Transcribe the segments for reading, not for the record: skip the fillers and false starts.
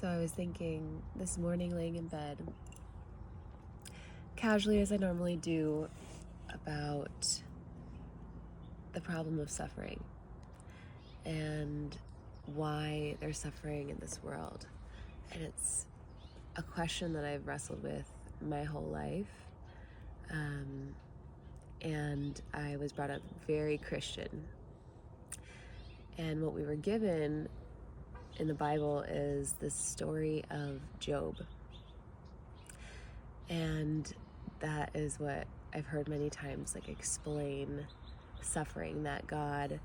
So I was thinking this morning, laying in bed, casually as I normally do, about the problem of suffering and why there's suffering in this world. And it's a question that I've wrestled with my whole life. And I was brought up very Christian. And what we were given in the Bible is the story of Job. And that is what I've heard many times, like, explain suffering, that God,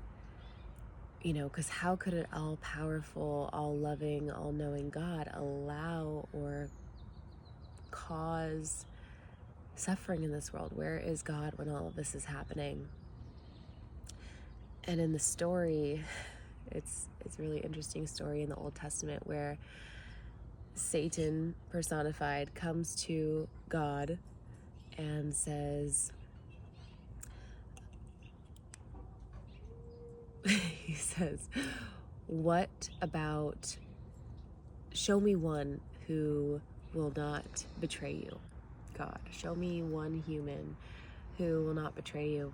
because how could an all-powerful, all-loving, all-knowing God allow or cause suffering in this world? Where is God when all of this is happening? And in the story, it's a really interesting story in the Old Testament where Satan personified comes to God and says, he says, what about, show me one who will not betray you, God. Show me one human who will not betray you.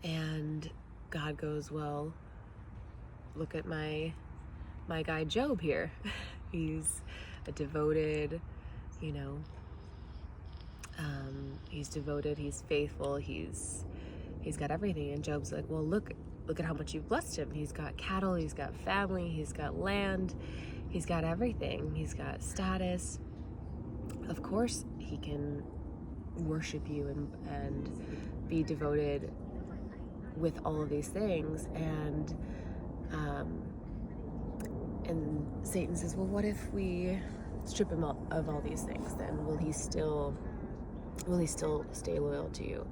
And God goes, well, look at my guy Job here. He's a devoted, he's devoted, he's faithful, he's got everything. And Job's like, well, look at how much you've blessed him. He's got cattle, he's got family, he's got land, he's got everything. He's got status. Of course he can worship you and be devoted with all of these things. And Satan says, well, what if we strip him of all these things? Then will he still stay loyal to you?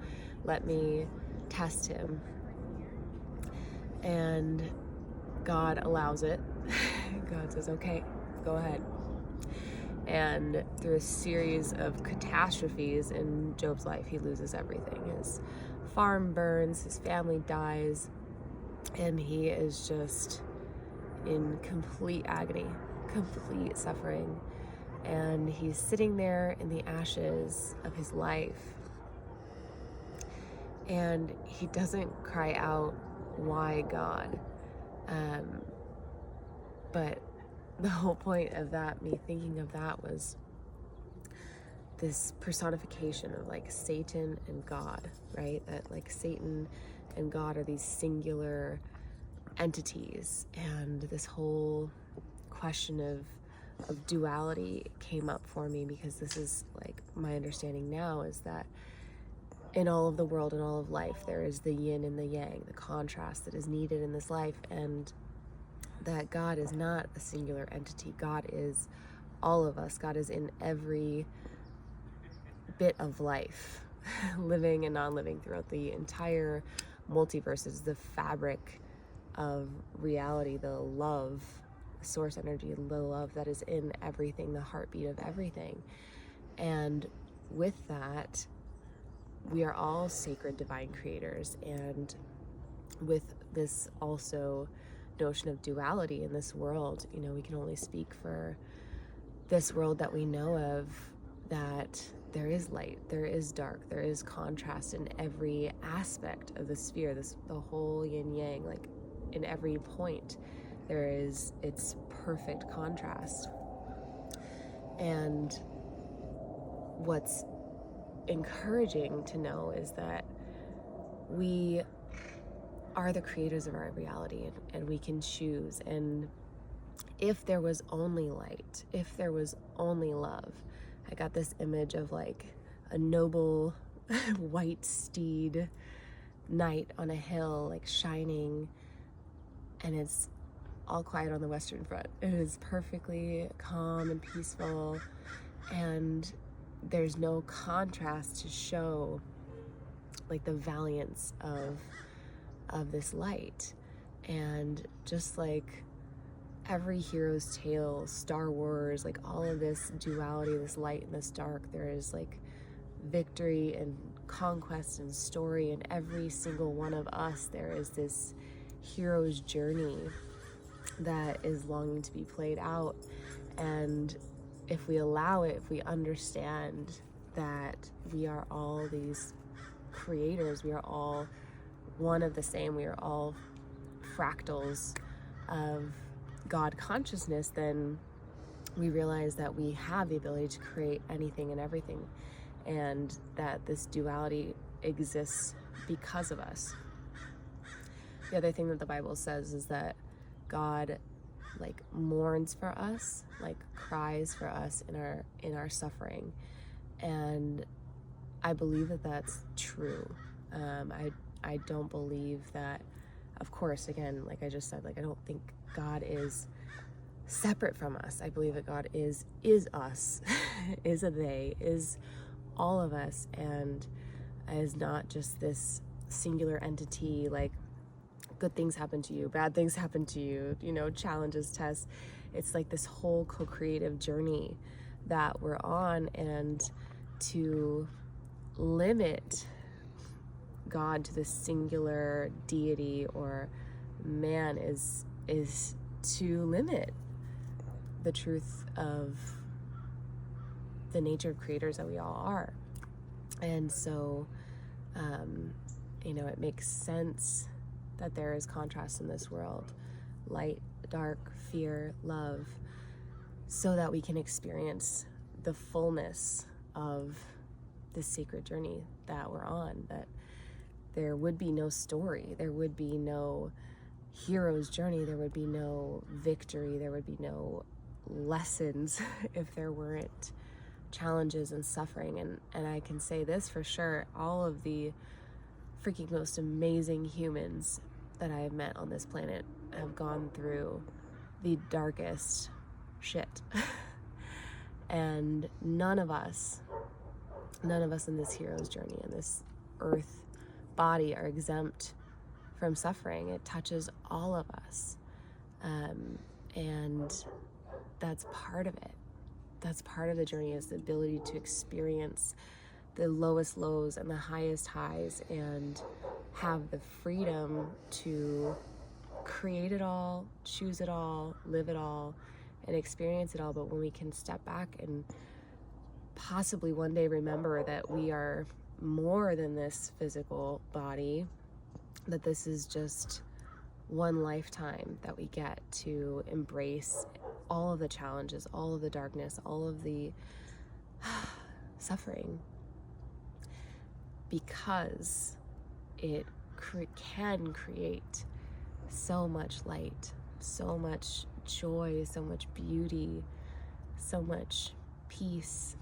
Let me test him. And God allows it. God says, okay, go ahead. And through a series of catastrophes in Job's life, he loses everything. His farm burns, his family dies, and he is just in complete agony, complete suffering. And he's sitting there in the ashes of his life. And he doesn't cry out, why God? But the whole point of that, me thinking of that, was this personification of like Satan and God, right? That like Satan and God are these singular entities. And this whole question of duality came up for me, because this is like my understanding now, is that in all of the world and all of life, there is the yin and the yang, the contrast that is needed in this life, and that God is not a singular entity. God is all of us. God is in every bit of life, living and non-living, throughout the entire multiverse. Is the fabric of reality, the love, the source energy, the love that is in everything, the heartbeat of everything. And with that, we are all sacred divine creators. And with this also notion of duality in this world, we can only speak for this world that we know of, that there is light, there is dark, there is contrast in every aspect of the sphere, the whole yin yang, like in every point there is its perfect contrast. And what's encouraging to know is that we are the creators of our reality, and we can choose. And if there was only light, if there was only love, I got this image of like a noble white steed knight on a hill, like shining, and it's all quiet on the Western Front. It is perfectly calm and peaceful, and there's no contrast to show like the valiance of this light. And just like every hero's tale, Star Wars, like all of this duality, this light and this dark, there is like victory and conquest and story in every single one of us. There is this hero's journey that is longing to be played out. And if we allow it, if we understand that we are all these creators, we are all one of the same, we are all fractals of God consciousness, then we realize that we have the ability to create anything and everything, and that this duality exists because of us. The other thing that the Bible says is that God like mourns for us, like cries for us in our suffering. And I believe that that's true. I don't believe that, of course, again, like I just said, like I don't think God is separate from us. I believe that God is us, is a they, is all of us, and is not just this singular entity, like good things happen to you, bad things happen to you, you know, challenges, tests. It's like this whole co-creative journey that we're on, and to limit God to this singular deity or man is to limit the truth of the nature of creators that we all are. And so, you know, it makes sense that there is contrast in this world, light, dark, fear, love, so that we can experience the fullness of this sacred journey that we're on, that there would be no story, there would be no hero's journey, there would be no victory, there would be no lessons if there weren't challenges and suffering. And I can say this for sure, all of the freaking most amazing humans that I have met on this planet have gone through the darkest shit. And none of us in this hero's journey, in this earth body, are exempt from suffering. It touches all of us. And that's part of it. That's part of the journey, is the ability to experience the lowest lows and the highest highs, and have the freedom to create it all, choose it all, live it all, and experience it all. But when we can step back and possibly one day remember that we are more than this physical body, that this is just one lifetime that we get to embrace all of the challenges, all of the darkness, all of the suffering, because it can create so much light, so much joy, so much beauty, so much peace,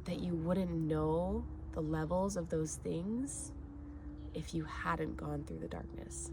that you wouldn't know the levels of those things if you hadn't gone through the darkness.